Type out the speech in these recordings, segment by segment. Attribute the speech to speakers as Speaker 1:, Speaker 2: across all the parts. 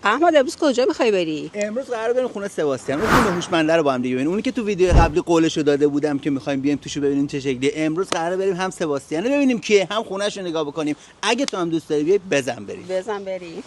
Speaker 1: احمد امروز کجا میخوای بری؟
Speaker 2: امروز قراره بریم خونه سباستیان. اون فیلم هوشمنده رو با هم دیگه ببینیم. اونی که تو ویدیو قبلی قولشو داده بودم که میخوایم بیایم توشو ببینیم چه شکلیه. امروز قراره بریم هم سباستیان رو ببینیم کیه، هم خونه‌شو نگاه بکنیم. اگه تو هم دوست داری بیای بزن بریم.
Speaker 1: بزن بریم.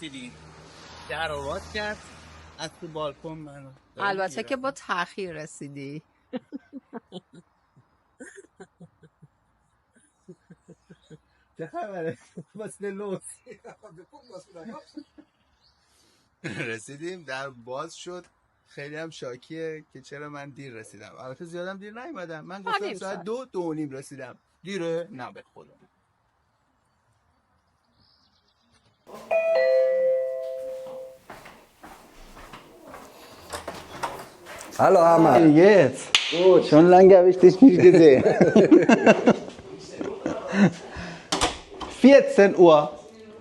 Speaker 2: رسیدیم. در رو باز کرد. از تو بالکن منو.
Speaker 1: البته که با تأخیر رسیدی.
Speaker 2: چه خبره؟ واسه لوس. رسیدیم، در باز شد. خیلی هم شاکیه که چرا من دیر رسیدم. البته زیادم دیر نیومدم. من گفتم ساعت 2:30 رسیدم. دیره؟ نه به خدا.
Speaker 3: Hallo Ahmad.
Speaker 2: Wie geht's? Gut. Schon lange habe ich dich nicht gesehen. 14 Uhr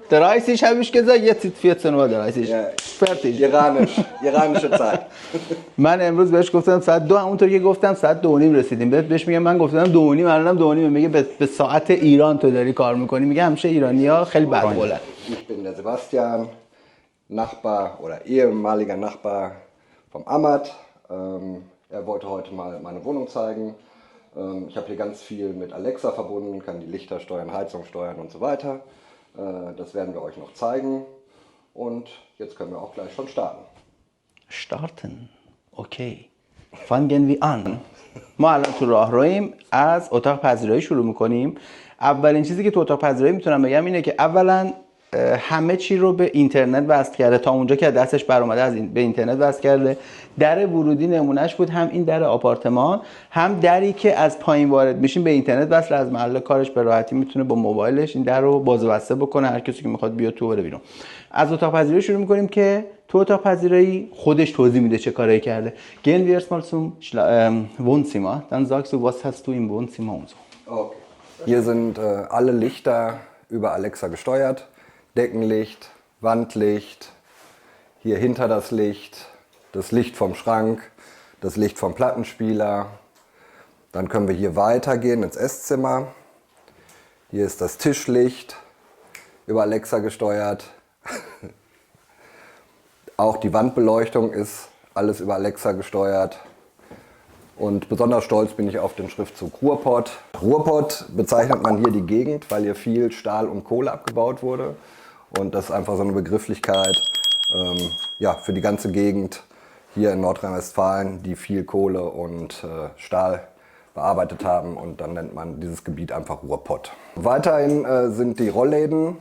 Speaker 2: 30 habe ich gesagt, jetzt ist 14 Uhr 30.
Speaker 3: Ja.
Speaker 2: Fertig.
Speaker 3: Iranische Zeit.
Speaker 2: من امروز بهش گفتم ساعت 2، همونطور که گفتم ساعت 2:30 رسیدیم. بهش میگم من گفتم 2:30، الانم 2:30. میگه به ساعت ایران تو داری کار میکنی. میگه همیشه ایرانی‌ها خیلی بدقولن.
Speaker 3: Ich bin der Sebastian, Nachbar oder ehemaliger Nachbar vom Ahmad. Er wollte heute mal meine Wohnung zeigen. Ich habe hier ganz viel mit Alexa verbunden, kann die Lichter steuern, Heizung steuern und so weiter. Das werden wir euch noch zeigen. Und jetzt können wir auch gleich schon starten.
Speaker 2: Starten. Okay. Fangen wir an. ما الان تو راهرویم، از اتاق پذیرایی شروع میکنیم. اولین چیزی که تو اتاق پذیرایی میتونم بگم اینه که اولا همه چی رو به اینترنت وصل کرده. تا اونجا که دستش بر اومده به اینترنت وصل کرده. در ورودی نمونهش بود، هم این در آپارتمان، هم دری که از پایین وارد میشیم به اینترنت وصل. از محل کارش به راحتی میتونه با موبایلش این در رو باز و بسته بکنه، هر کسی که میخواد بیاد تو بره بیرون. از اتاق پذیرایی شروع میکنیم که تو اتاق پذیرایی خودش توضیح میده چه کارایی کرده. Gehen wir erstmal zum Wohnzimmer, dann sagst du, was hast du im Wohnzimmer und so.
Speaker 3: Okay. Hier sind alle Lichter über Alexa gesteuert. Deckenlicht, Wandlicht, hier hinter das Licht vom Schrank, das Licht vom Plattenspieler. Dann können wir hier weitergehen ins Esszimmer. Hier ist das Tischlicht, über Alexa gesteuert. Auch die Wandbeleuchtung ist alles über Alexa gesteuert. Und besonders stolz bin ich auf den Schriftzug Ruhrpott. Ruhrpott bezeichnet man hier die Gegend, weil hier viel Stahl und Kohle abgebaut wurde. Und das ist einfach so eine Begrifflichkeit ja, für die ganze Gegend hier in Nordrhein-Westfalen, die viel Kohle und Stahl bearbeitet haben. Und dann nennt man dieses Gebiet einfach Ruhrpott. Weiterhin sind die Rollläden,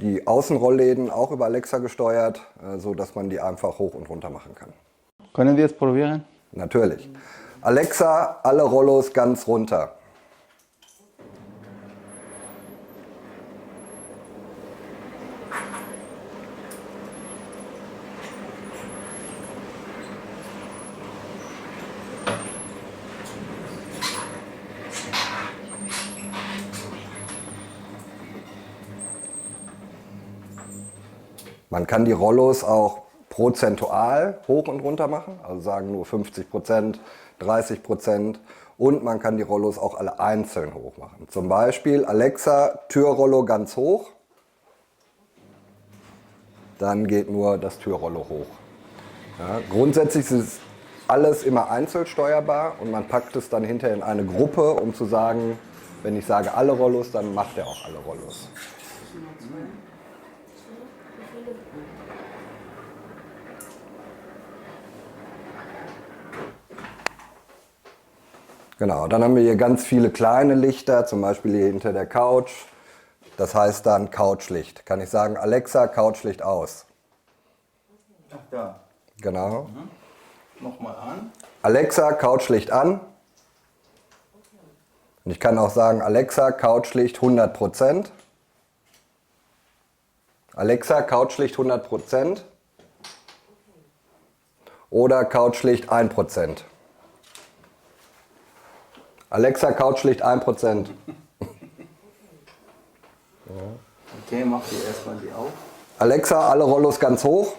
Speaker 3: die Außenrollläden auch über Alexa gesteuert, so dass man die einfach hoch und runter machen kann.
Speaker 2: Können wir es probieren?
Speaker 3: Natürlich. Alexa, alle Rollos ganz runter. Man kann die Rollos auch prozentual hoch und runter machen, also sagen nur 50%, 30%, und man kann die Rollos auch alle einzeln hoch machen. Zum Beispiel Alexa, Türrollo ganz hoch, dann geht nur das Türrollo hoch. Ja, grundsätzlich ist alles immer einzeln steuerbar und man packt es dann hinterher in eine Gruppe, um zu sagen, wenn ich sage alle Rollos, dann macht er auch alle Rollos. Genau, dann haben wir hier ganz viele kleine Lichter, zum Beispiel hier hinter der Couch. Das heißt dann Couchlicht. Kann ich sagen, Alexa, Couchlicht aus.
Speaker 2: Ach, da.
Speaker 3: Genau.
Speaker 2: Nochmal an.
Speaker 3: Alexa, Couchlicht an. Und ich kann auch sagen, Alexa, Couchlicht 100%. Alexa, Couchlicht 100%. Oder Couchlicht 1%. Alexa, Couchlicht 1%.
Speaker 2: Okay, mach die erstmal die auf.
Speaker 3: Alexa, alle Rollos ganz hoch.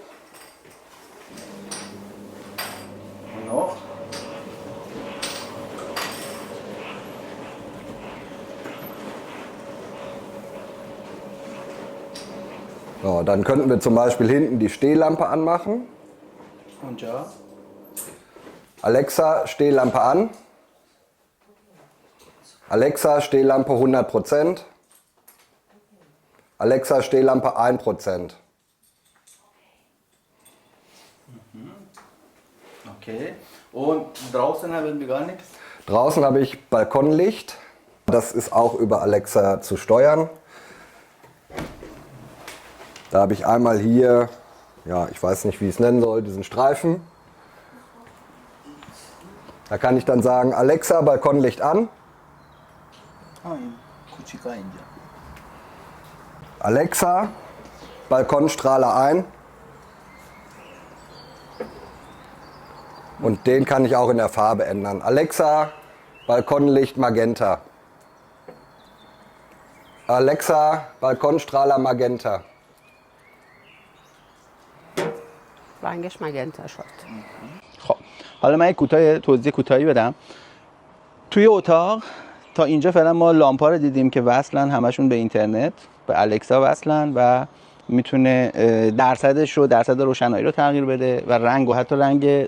Speaker 2: Und noch.
Speaker 3: So, dann könnten wir zum Beispiel hinten die Stehlampe anmachen.
Speaker 2: Und ja.
Speaker 3: Alexa, Stehlampe an. Alexa, Stehlampe 100%. Alexa, Stehlampe 1%.
Speaker 2: Okay. Und draußen haben wir gar nichts.
Speaker 3: Draußen habe ich Balkonlicht. Das ist auch über Alexa zu steuern. Da habe ich einmal hier, ja, ich weiß nicht, wie ich es nennen soll, diesen Streifen. Da kann ich dann sagen, Alexa, Balkonlicht an. Alexa, Balkonstrahler ein. Und den kann ich auch in der Farbe ändern. Alexa, Balkonlicht magenta. Alexa, Balkonstrahler magenta.
Speaker 1: رنگش مگنتا شد.
Speaker 2: خب حالا من توضیح کوتاهی بدم. توی اتاق تا اینجا فعلا ما لامپا رو دیدیم که وصلن همشون به اینترنت، به الکسا وصلن و میتونه درصد روشنایی رو تغییر بده و رنگ و حتی رنگ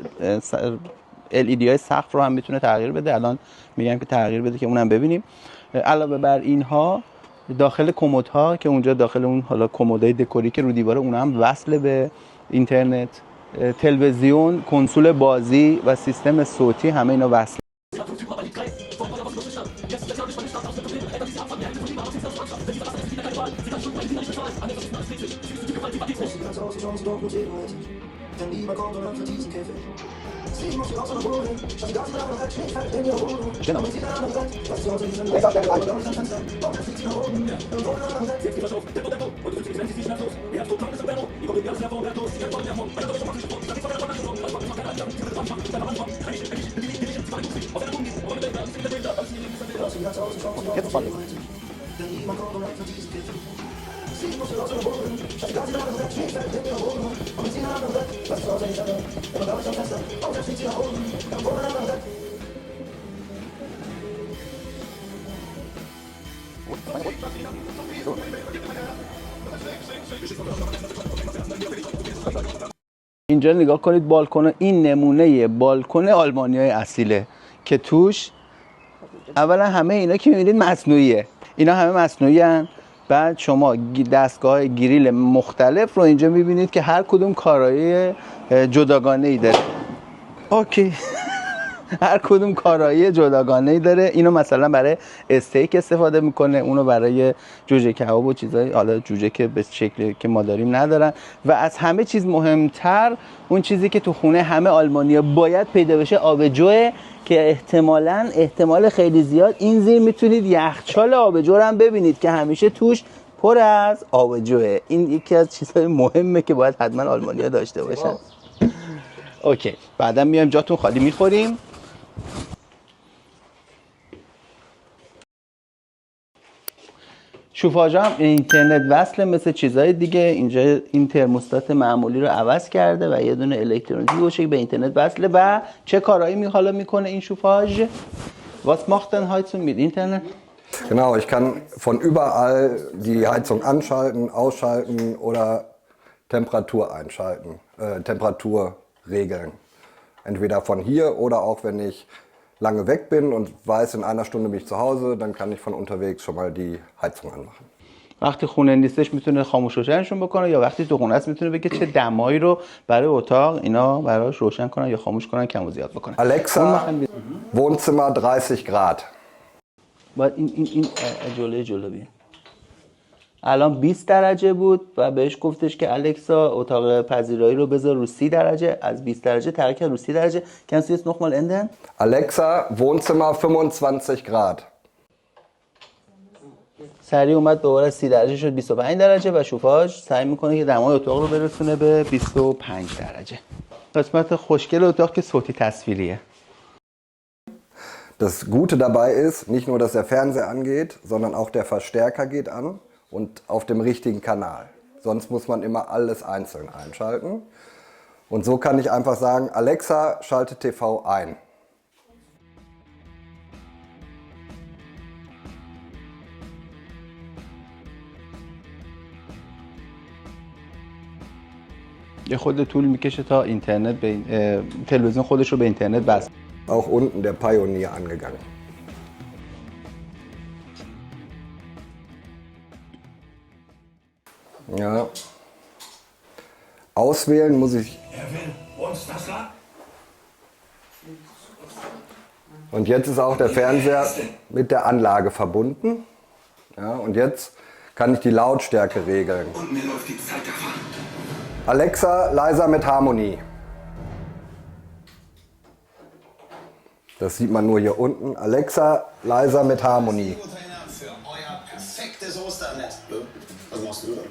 Speaker 2: LED های سقف رو هم میتونه تغییر بده. الان میگم که تغییر بده که اونم ببینیم. علاوه بر اینها داخل کمدها که اونجا داخل اون حالا کمدای دکوری که رو دیواره اونها هم وصل به اینترنت، تلویزیون، کنسول بازی و سیستم صوتی همه اینا وصل. اینجا نگاه کنید بالکن، این نمونه بالکن آلمانیای اصیله که توش اولا همه اینا که می‌بینید مصنوعیه، اینا همه مصنوعی هن. بعد شما دستگاه گریل مختلف رو اینجا می‌بینید که هر کدوم کارایی جداگانه‌ای داره. اوکی هر کدوم کارایی جداگانه‌ای داره. اینو مثلا برای استیک استفاده میکنه، اونو برای جوجه کباب و چیزای حالا جوجه که به شکلی که ما داریم ندارن. و از همه چیز مهمتر اون چیزی که تو خونه همه آلمانی‌ها باید پیدا بشه آبجوه که احتمال خیلی زیاد این زیر میتونید یخچال آبجو رو هم ببینید که همیشه توش پر از آبجوه. این یکی از چیزهای مهمه که باید حتما آلمانی‌ها داشته باشن. اوکی بعدا میایم جاتون خالی میخوریم. شوفاژ هم اینترنت وصله مثل چیزهای دیگه. اینجا این ترموستات معمولی رو عوض کرده و یه دونه الکترونیکی باشه که به اینترنت وصله. و چه کارهایی حالا میکنه این شوفاژ؟ Was macht denn Heizung mit Internet?
Speaker 3: Genau, ich kann von überall die Heizung anschalten, ausschalten oder Temperatur einschalten, Temperatur regeln. Entweder von hier oder auch wenn ich lange weg bin und weiß, in einer Stunde bin ich zu Hause, dann kann ich von unterwegs schon mal die Heizung anmachen.
Speaker 2: وقتی خونه نیستش میتونه خاموش روشنشون بکنه، یا وقتی تو خونه است میتونه بگه چه دمایی رو برای اتاق اینا براش روشن کنن یا خاموش کنن، کم و زیاد بکنن.
Speaker 3: Alexa, Wohnzimmer 30 Grad.
Speaker 2: باید این جلوی بیا. الان 20 درجه بود و بهش گفتش که الکسا اتاق پذیرایی رو بذار رو 30 درجه. از 20 درجه ترک رو 30 درجه. Kannst du jetzt nochmal ändern?
Speaker 3: Alexa, Wohnzimmer 25 Grad.
Speaker 2: سریع اومد دوباره از 30 درجه شد 25 درجه و شوفاژ سعی میکنه که دمای اتاق رو برسونه به 25 درجه. قسمت خوشگل اتاق که صوتی تصویریه.
Speaker 3: Das Gute dabei ist, nicht nur, dass der Fernseher angeht, sondern auch der Verstärker geht an und auf dem richtigen Kanal. Sonst muss man immer alles einzeln einschalten. Und so kann ich einfach sagen, Alexa, schalte TV ein.
Speaker 2: یه خود طول میکشه تا اینترنت به تلویزیون خودش رو به اینترنت وصل.
Speaker 3: Auch unten der Pionier angegangen. Ja. Auswählen muss ich. Und jetzt ist auch der Fernseher mit der Anlage verbunden. Ja, und jetzt kann ich die Lautstärke regeln. Alexa, leiser mit Harmonie. Das sieht man nur hier unten. Alexa, leiser mit Harmonie.
Speaker 4: Für euer perfektes Osternest. Was machst du da?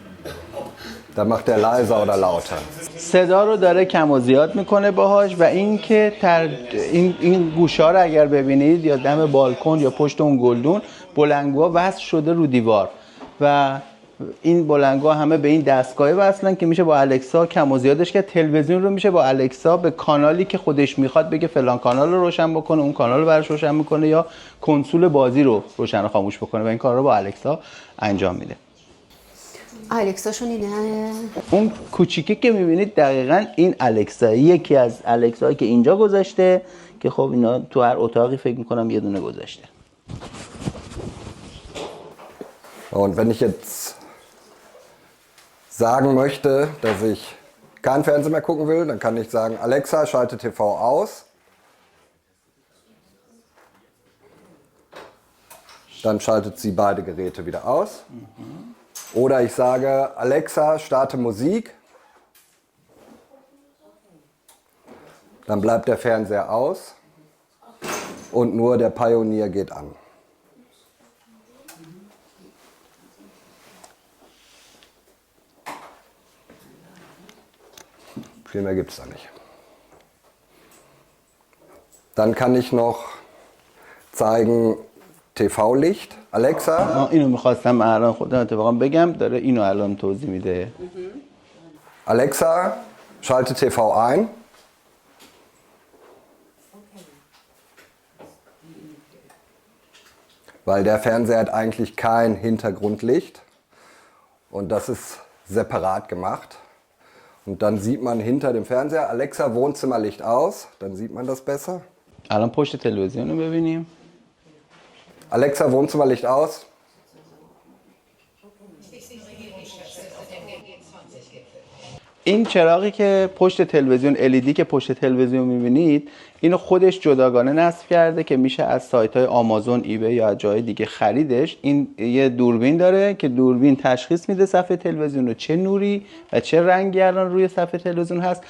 Speaker 3: Dann macht er leiser oder lauter.
Speaker 2: صدا رو داره کم و زیاد میکنه باهاش و اینکه این گوشا رو اگر ببینید یا دم بالکن یا پشت اون گلدون بلنگوها وصل شده رو دیوار و این بلنگوها همه به این دستگاه وصلن که میشه با الکسا کم و زیادش کرد. تلویزیون رو میشه با الکسا به کانالی که خودش میخواد بگه فلان کانال رو روشن بکنه، اون کانال رو براش روشن میکنه یا کنسول بازی رو روشن و خاموش بکنه و این کار رو با الکسا انجام میده.
Speaker 1: الکساشون اینه.
Speaker 2: اون کوچیکی که میبینید دقیقاً این الکسا، یکی از الکسایی که اینجا گذاشته که خب اینا تو هر اتاقی فکر میکنم یه دونه گذاشته.
Speaker 3: Und wenn ich jetzt sagen möchte, dass ich kein Fernsehen mehr gucken will, dann kann ich sagen, Alexa, schalte TV aus. Dann schaltet sie beide Geräte wieder aus. Oder ich sage, Alexa, starte Musik. Dann bleibt der Fernseher aus und nur der Pionier geht an. Viel mehr gibt es da nicht. Dann kann ich noch zeigen TV-Licht. Alexa.
Speaker 2: اینو میخواستم الان خودم اتفاقا بگم، داره اینو الان توضیح میده.
Speaker 3: Alexa, schalte TV ein. Weil der Fernseher hat eigentlich kein Hintergrundlicht und das ist separat gemacht. Und dann sieht man hinter dem Fernseher, Alexa, Wohnzimmerlicht aus, dann sieht man das besser.
Speaker 2: الان پشت تلویزیون رو ببینیم.
Speaker 3: Alexa, Wohnzimmerlicht aus.
Speaker 2: این چراغی که پشت تلویزیون LED که پشت تلویزیون میبینید اینو خودش جداگانه نصب کرده که میشه از سایت های آمازون، ایبی یا از جای دیگه خریدش. این یه دوربین داره که دوربین تشخیص میده صفحه تلویزیون رو چه نوری و چه رنگی الان روی صفحه تلویزیون هست.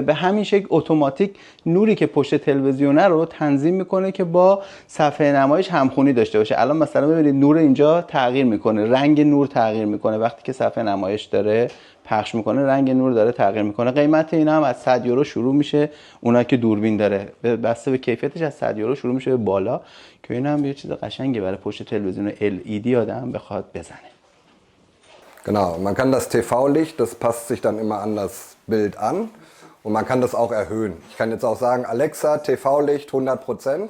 Speaker 2: به همین شکل اتوماتیک نوری که پشت تلویزیونه رو تنظیم میکنه که با صفحه نمایش همخونی داشته باشه. الان مثلا ببینید نور اینجا تغییر میکنه، رنگ نور تغییر میکنه وقتی که صفحه نمایش داره پخش میکنه، رنگ نور داره تغییر میکنه. قیمت اینا هم از 100 یورو شروع میشه، اونایی که دوربین داره بسته به کیفیتش از 100 یورو شروع میشه به بالا که اینا هم یه چیز قشنگه برای پشت تلویزیون LED آدم بخواد بزنه.
Speaker 3: Genau, man kann das TV-Licht, das passt sich dann immer an das Bild an und man kann das auch erhöhen. Ich kann jetzt auch sagen, Alexa, TV-Licht 100%.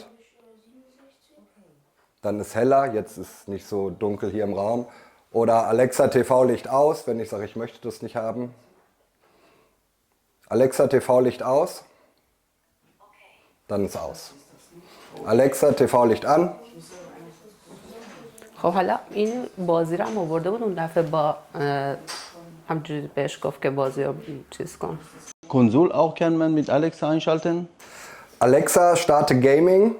Speaker 3: Dann ist heller, jetzt ist nicht so dunkel hier im Raum. Oder Alexa, TV-Licht aus, wenn ich sage, ich möchte das nicht haben. Alexa, TV-Licht aus. Dann ist aus. Alexa, TV-Licht an.
Speaker 1: خب حالا این بازی رو هم آورده بود اون دفعه با همجوری بهش گفت که بازی رو چیز کن.
Speaker 2: Konsol auch kann man mit Alexa einschalten.
Speaker 3: Alexa, starte Gaming.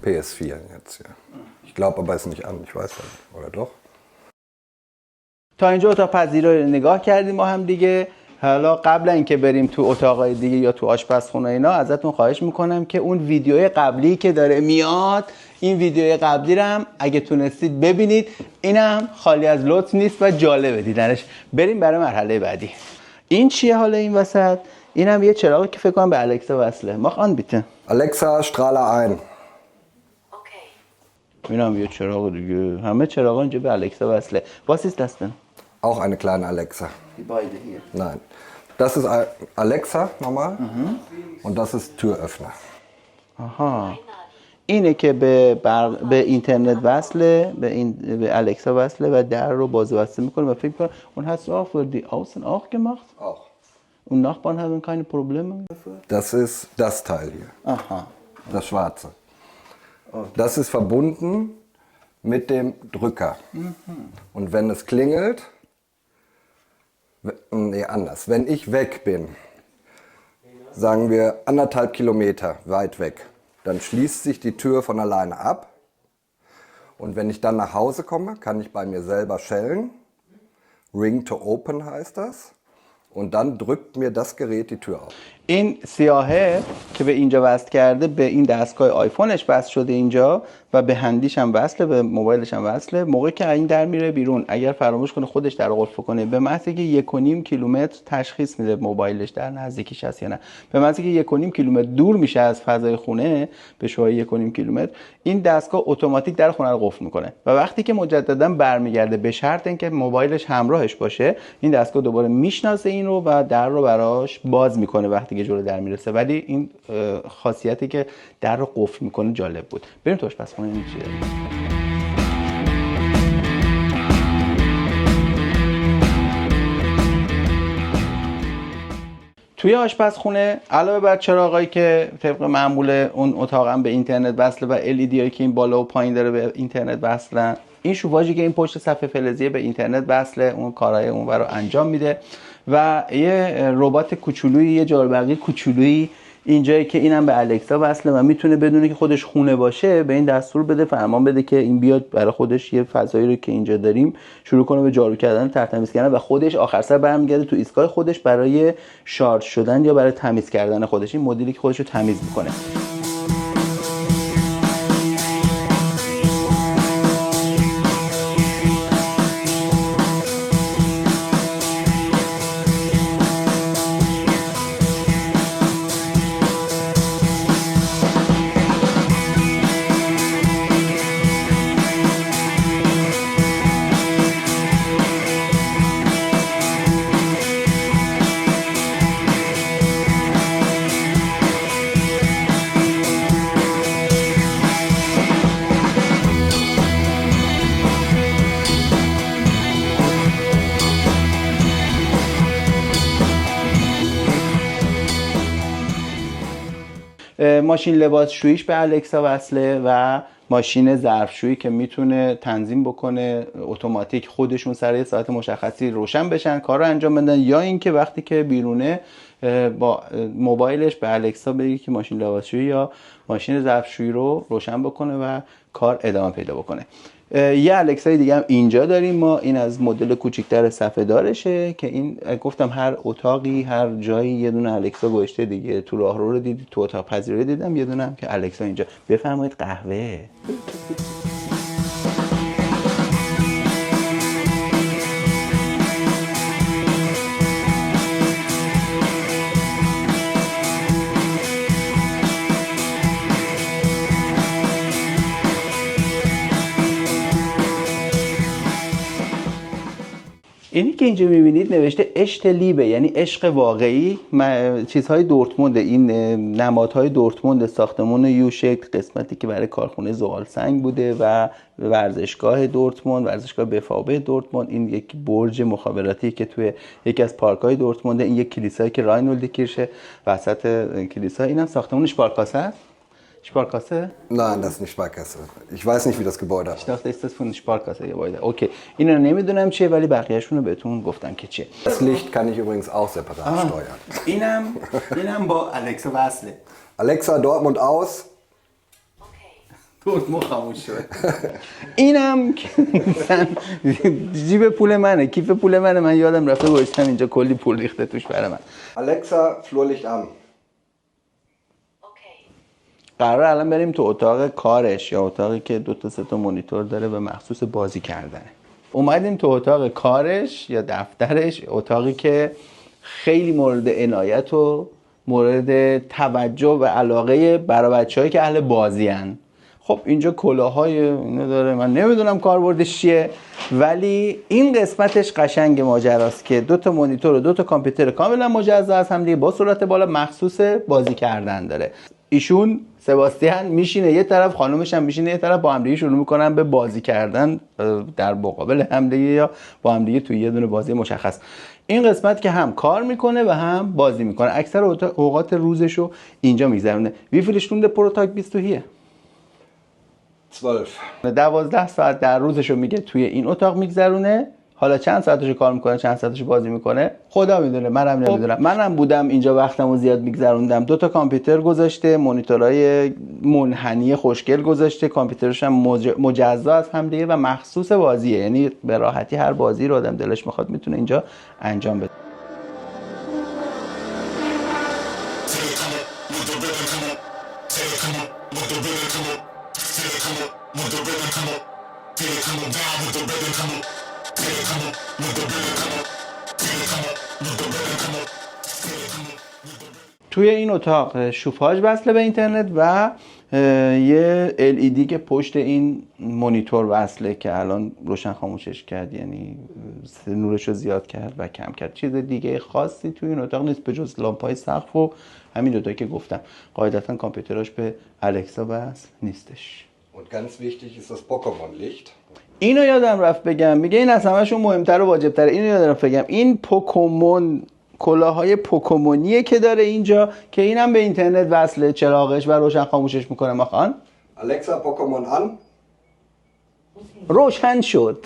Speaker 3: PS4 jetzt hier. Ich glaube aber ist nicht an, ich weiß nicht. Oder doch?
Speaker 2: تا اینجا اتاق پذیرایی رو نگاه کردیم ما هم دیگه. حالا قبل اینکه بریم تو اتاقای دیگه یا تو آشپزخونه اینا ازتون خواهش میکنم که اون ویدیوی قبلی که داره میاد، این ویدیوی قبلی رو هم اگه تونستید ببینید. اینم خالی از لطف نیست و جالبه دیدنش. بریم برای مرحله بعدی. این چیه حالا این وسط؟ اینم یه چراغی که فکر کنم به الکسا وصله. ماخ آن بیته.
Speaker 3: Alexa, strahle ein.
Speaker 2: اینم یه چراغ دیگه. همه چراغا اینجا به الکسا وصله. Was ist das denn?
Speaker 3: Auch eine kleine Alexa.
Speaker 2: Die beide hier.
Speaker 3: Nein. Das ist Alexa normal. Und das ist Türöffner.
Speaker 2: آها. اینه که به اینترنت وصله، به الکسا وصله و در رو باز و بسته میکنه و فکر کنم اون hast du auch für die Außen auch gemacht?
Speaker 3: Auch.
Speaker 2: Und Nachbarn haben keine Probleme dafür?
Speaker 3: Das ist das Teil hier.
Speaker 2: Aha.
Speaker 3: Das schwarze. Das ist verbunden mit dem Drücker. Und wenn es klingelt, nee, anders. Wenn ich weg bin, sagen wir 1,5 Kilometer weit weg, dann schließt sich die Tür von alleine ab. Und wenn ich dann nach Hause komme, kann ich bei mir selber schellen. Ring to open heißt das. Und dann drückt mir das Gerät die Tür auf.
Speaker 2: این سیاهه که به اینجا وصل کرده به این دستگاه آیفونش وصل شده اینجا و به هندیش هم وصله، به موبایلش هم وصله. موقعی که این در میره بیرون اگر فراموش کنه خودش در قفل کنه، به محض اینکه 1.5 کیلومتر تشخیص میده موبایلش در نزدیکیش هست یا نه. به محض اینکه 1.5 کیلومتر دور میشه از فضای خونه به شوهای 1.5 کیلومتر، این دستگاه اتوماتیک در خونه رو قفل میکنه و وقتی که مجددا برمیگرده به شرط اینکه موبایلش همراهش باشه، این دستگاه دوباره میشناسه این رو و در رو براش باز میکنه وقتی که جلو در میرسه. ولی این خاصیتی که در رو قفل میکنه جالب بود. بریم تو آشپزخونه این چیه. توی آشپزخونه علاوه بر چراغایی که طبق معمول اون اتاقم به اینترنت وصله و LED هایی که این بالا و پایین داره به اینترنت وصلن، این شوفاژی که این پشت صفحه فلزی به اینترنت وصله، اون کارهای اون رو انجام میده و یه ربات کوچولویی، یه جاربرقی کوچولویی اینجایی که اینم به الکسا وصله و میتونه بدونه که خودش خونه باشه به این دستور بده، فرمان بده که این بیاد برای خودش یه فضایی رو که اینجا داریم شروع کنه به جارو کردن، ترتمیز کردن و خودش آخر سر برمیگرده تو ایستگاه خودش برای شارژ شدن یا برای تمیز کردن خودش. این مدلی که خودش رو تمیز میکنه. ماشین لباسشوییش به الکسا وصله و ماشین ظرفشویی که میتونه تنظیم بکنه اتوماتیک خودشون سر یه ساعت مشخصی روشن بشن کار رو انجام بدن، یا اینکه وقتی که بیرونه با موبایلش به الکسا بگه که ماشین لباسشویی یا ماشین ظرفشویی رو روشن بکنه و کار ادامه پیدا بکنه. یه الکسای دیگه هم اینجا داریم ما. این از مدل کوچیک‌تر صفحه دارشه که این گفتم هر اتاقی هر جایی یه دونه الکسا گذاشته دیگه. تو راهرو رو دیدید، تو اتاق پذیرایی دیدم یه دونه هم که الکسا اینجا. بفرمایید قهوه. اینی که اینجا میبینید نوشته اشت لیبه، یعنی عشق واقعی. چیزهای دورتموند، این نمادهای دورتموند ساختمون یو شکل، قسمتی که برای کارخونه زغال سنگ بوده و ورزشگاه دورتموند، ورزشگاه بفابه دورتموند. این یک برج مخابراتی که توی یکی از پارک‌های دورتموند. این یک کلیسایی که راینولد کیرشه وسط کلیسا. اینم ساختمون شپارکاسه است. Sparkasse?
Speaker 3: Nein, das ist nicht Sparkasse. Ich weiß nicht, wie das Gebäude
Speaker 2: Ich dachte, ist das von Sparkasse Gebäude. Okay. اینو نمیدونم چیه ولی بقیه‌شون رو بهتون گفتم که چیه.
Speaker 3: Das Licht kann ich übrigens auch separat steuern.
Speaker 2: اینم با الکسا وصله.
Speaker 3: Alexa, Dortmund aus.
Speaker 2: ترمو خاموش شد. اینم جیب پول منه، کیف پول منه، من یادم رفته گذاشتم اینجا، کلی پول ریخته توش برای من.
Speaker 3: Alexa, Flurlicht an.
Speaker 2: قرار الان بریم تو اتاق کارش یا اتاقی که 2 تا 3 تا مانیتور داره به مخصوص بازی کردنه. اومدیم تو اتاق کارش یا دفترش، اتاقی که خیلی مورد عنایت و مورد توجه و علاقه برای بچه‌هایی که اهل بازی هن. خب اینجا کلاهای اینو داره، من نمیدونم کاربردش چیه، ولی این قسمتش قشنگ ماجراست که 2 تا مانیتور و 2 تا کامپیوتر کاملا مجزا از هم دیگه با سرعت بالا مخصوص بازی کردن داره. ایشون سباستیان میشینه یه طرف، خانومش هم میشینه یه طرف، با هم دیگه شروع میکنن به بازی کردن در مقابل هم دیگه یا با هم دیگه توی یه دونه بازی مشخص. این قسمت که هم کار میکنه و هم بازی میکنه، اکثر اوقات روزشو اینجا میگذرونه. Wie viele Stunden pro Tag bist du hier؟ 12 ساعت در روزشو میگه توی این اتاق میگذرونه. حالا چند ساعتشو کار میکنه، چند ساعتشو بازی میکنه، خدا میدونه، منم نمیدونم. منم بودم اینجا وقتمو زیاد میگذروندم. 2 تا کامپیوتر گذاشته، مانیتورهای منحنی خوشگل گذاشته، کامپیوترش هم مجزا از هم دیگه و مخصوص بازیه، یعنی به راحتی هر بازی رو آدم دلش میخواد میتونه اینجا انجام بده. توی این اتاق شوفاژ وصله به اینترنت و یه LED که پشت این مانیتور وصله که الان روشن خاموشش کرد، یعنی نورش رو زیاد کرد و کم کرد. چیز دیگه خاصی توی این اتاق نیست به جز لامپای سقف و همین دوتا که گفتم. قاعدتا کامپیوتراش به الکسا وصل نیستش.
Speaker 3: Und ganz wichtig ist das Pokémon-Licht.
Speaker 2: اینو یادم رفت بگم، میگه این از همه‌شون مهمتر و واجبتره. اینو یادم رفت بگم، این پوکمون، کلاهای پوکمونیه که داره اینجا که اینم به اینترنت وصله، چراغش و روشن خاموشش میکنه. ماخان
Speaker 3: Alexa, Pokémon an.
Speaker 2: روشن شد.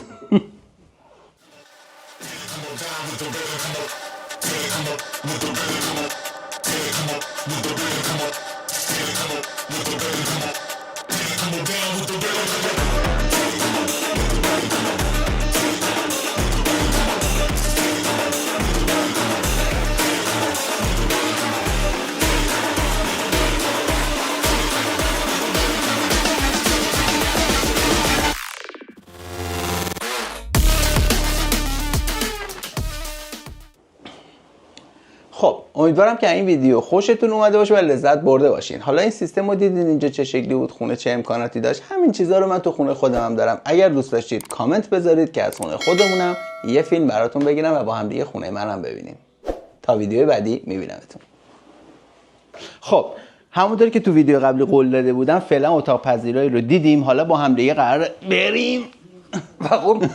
Speaker 2: خب امیدوارم که این ویدیو خوشتون اومده باشه و لذت برده باشین. حالا این سیستم رو دیدین اینجا چه شکلی بود، خونه چه امکاناتی داشت، همین چیزا رو من تو خونه خودم هم دارم. اگر دوست داشتید کامنت بذارید که از خونه خودمونم یه فیلم براتون بگیرم و با هم دیگه خونه منم ببینیم. تا ویدیو بعدی میبینمتون. خب همونطوری که تو ویدیو قبلی قول داده بودم، فعلا اتاق پذیرایی رو دیدیم، حالا با هم دیگه قراره بریم.
Speaker 3: Warum?